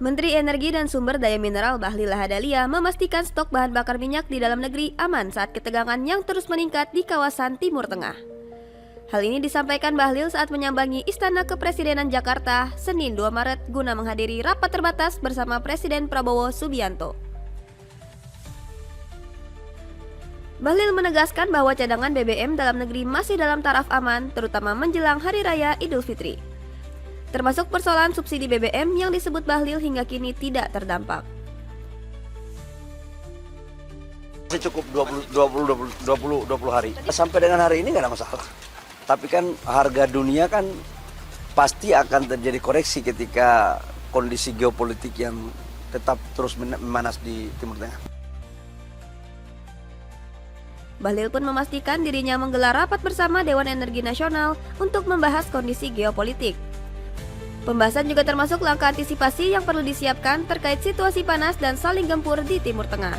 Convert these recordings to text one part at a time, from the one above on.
Menteri Energi dan Sumber Daya Mineral Bahlil Lahadalia memastikan stok bahan bakar minyak di dalam negeri aman saat ketegangan yang terus meningkat di kawasan Timur Tengah. Hal ini disampaikan Bahlil saat menyambangi Istana Kepresidenan Jakarta, Senin 2 Maret guna menghadiri rapat terbatas bersama Presiden Prabowo Subianto. Bahlil menegaskan bahwa cadangan BBM dalam negeri masih dalam taraf aman, terutama menjelang Hari Raya Idul Fitri. Termasuk persoalan subsidi BBM yang disebut Bahlil hingga kini tidak terdampak. Masih cukup 20 hari. Sampai dengan hari ini nggak ada masalah. Tapi kan harga dunia kan pasti akan terjadi koreksi ketika kondisi geopolitik yang tetap terus memanas di Timur Tengah. Bahlil pun memastikan dirinya menggelar rapat bersama Dewan Energi Nasional untuk membahas kondisi geopolitik. Pembahasan juga termasuk langkah antisipasi yang perlu disiapkan terkait situasi panas dan saling gempur di Timur Tengah.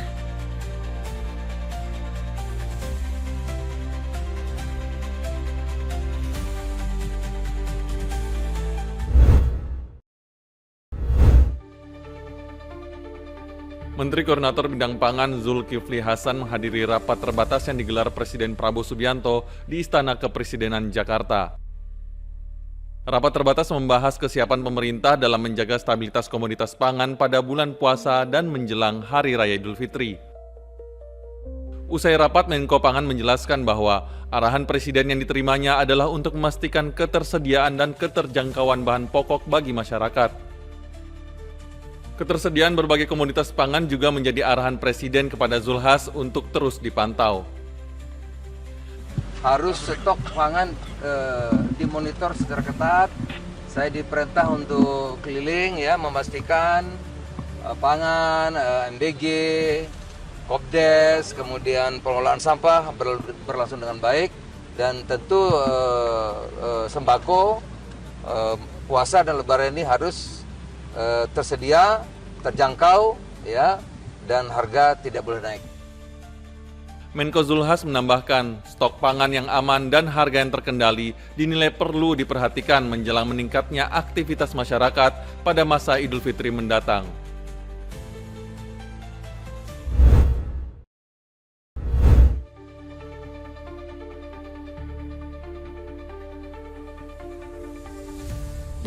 Menteri Koordinator Bidang Pangan Zulkifli Hasan menghadiri rapat terbatas yang digelar Presiden Prabowo Subianto di Istana Kepresidenan Jakarta. Rapat terbatas membahas kesiapan pemerintah dalam menjaga stabilitas komoditas pangan pada bulan puasa dan menjelang Hari Raya Idul Fitri. Usai rapat, Menko Pangan menjelaskan bahwa arahan Presiden yang diterimanya adalah untuk memastikan ketersediaan dan keterjangkauan bahan pokok bagi masyarakat. Ketersediaan berbagai komoditas pangan juga menjadi arahan Presiden kepada Zulhas untuk terus dipantau. Harus stok pangan dimonitor secara ketat. Saya diperintah untuk keliling ya, memastikan pangan, MBG, Kopdes, kemudian pengelolaan sampah berlangsung dengan baik, dan tentu sembako puasa dan lebaran ini harus tersedia, terjangkau ya, dan harga tidak boleh naik. Menko Zulhas menambahkan, stok pangan yang aman dan harga yang terkendali dinilai perlu diperhatikan menjelang meningkatnya aktivitas masyarakat pada masa Idul Fitri mendatang.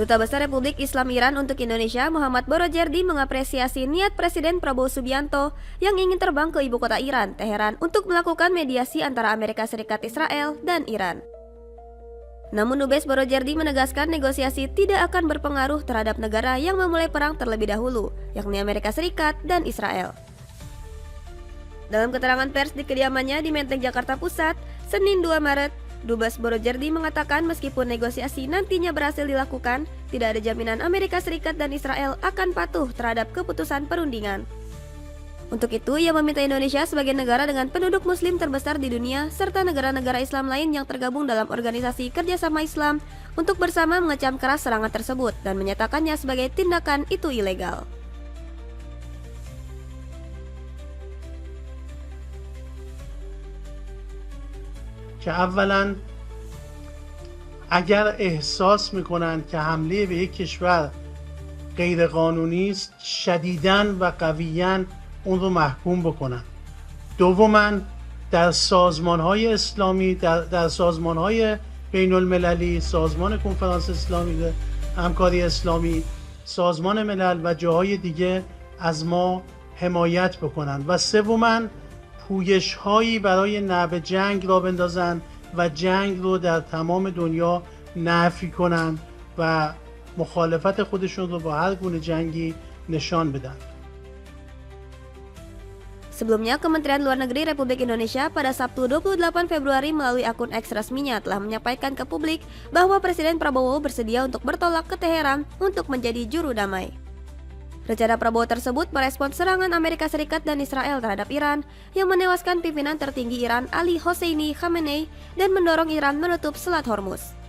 Duta Besar Republik Islam Iran untuk Indonesia Muhammad Borojerdi mengapresiasi niat Presiden Prabowo Subianto yang ingin terbang ke ibu kota Iran, Teheran, untuk melakukan mediasi antara Amerika Serikat, Israel, dan Iran. Namun Dubes Borojerdi menegaskan negosiasi tidak akan berpengaruh terhadap negara yang memulai perang terlebih dahulu, yakni Amerika Serikat dan Israel. Dalam keterangan pers di kediamannya di Menteng, Jakarta Pusat, Senin 2 Maret, Dubes Borojerdi mengatakan meskipun negosiasi nantinya berhasil dilakukan, tidak ada jaminan Amerika Serikat dan Israel akan patuh terhadap keputusan perundingan. Untuk itu, ia meminta Indonesia sebagai negara dengan penduduk muslim terbesar di dunia, serta negara-negara Islam lain yang tergabung dalam Organisasi Kerjasama Islam, untuk bersama mengecam keras serangan tersebut dan menyatakannya sebagai tindakan itu ilegal. که اولا اگر احساس میکنند که حمله به یک کشور غیر قانونی است شدیداً و قویاً اون رو محکوم بکنند. دوما در سازمان‌های اسلامی، در سازمان‌های بین المللی، سازمان کنفرانس اسلامی، همکاری اسلامی، سازمان ملل و جاهای دیگه از ما حمایت بکنند. و سوما پویش‌هایی برای نبض جنگ را بندازند و جنگ رو در تمام دنیا نفی کنند و مخالفت خودشون رو با هر گونه جنگی نشان بدن. Sebelumnya, Kementerian Luar Negeri Republik Indonesia pada Sabtu 28 Februari melalui akun X resminya telah menyampaikan ke publik bahwa Presiden Prabowo bersedia untuk bertolak ke Teheran untuk menjadi juru damai. Rencana Prabowo tersebut merespons serangan Amerika Serikat dan Israel terhadap Iran yang menewaskan pimpinan tertinggi Iran Ali Hosseini Khamenei dan mendorong Iran menutup Selat Hormuz.